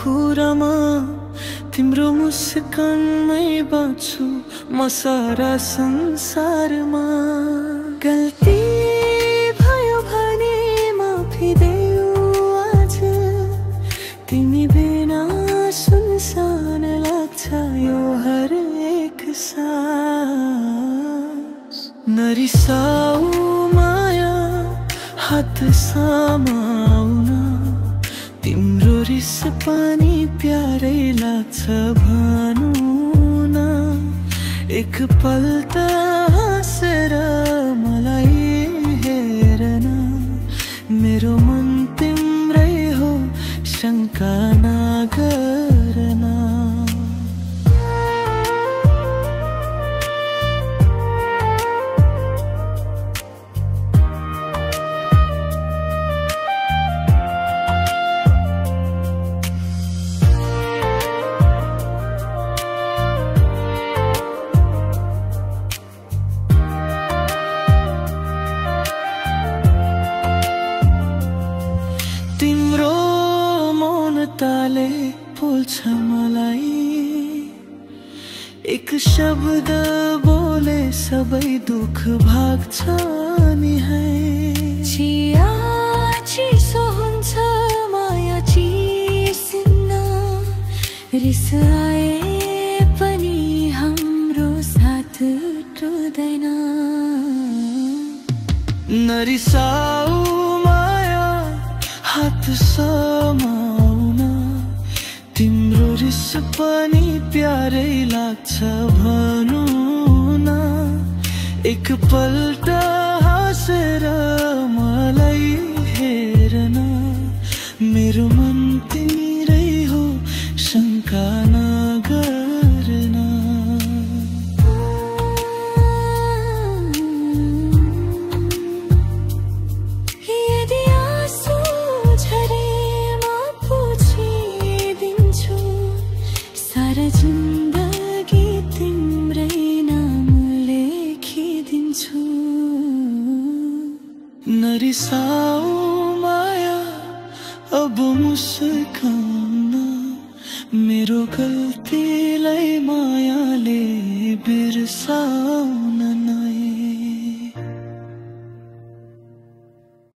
कुरामा तिम्रो मुस्कानमै बाँच्छु म सारा संसारमा। गल्ती भयो भने माफी देऊ आज, तिमी बिना सुनसान लाग्छ यो हर एक सास। नरिसाऊ माया हात समाउन, तिम्रो रिस पनि प्यारै लाग्छ भनौ न। एक पल त हाँसेर मलाई हेरन, मेरो मन तिम्रै हो शङ्का नगरन। तिम्रो मौनताले बोल्छ मलाई, एक शब्द बोले सबै दुख भाग्छ नि है। चिया चिसो हुन्छ माया चिसिन्न, रिस आए पनि हाम्रो साथ टुट्दैन। नरिसाऊ माया हात समाउन, तिम्रो रिस पनि प्यारै लाग्छ भनौ न। एक पल्ट हाँसेर मलाई हेरन, मेरो मन तिम्रै हो शङ्का नगरन। सारा जिन्दगी तिम्रै नाम लेखिदिन्छु। नरिसाऊ माया अब मुस्काउन, मेरो गल्तीलाई मायाले बिर्साऊ।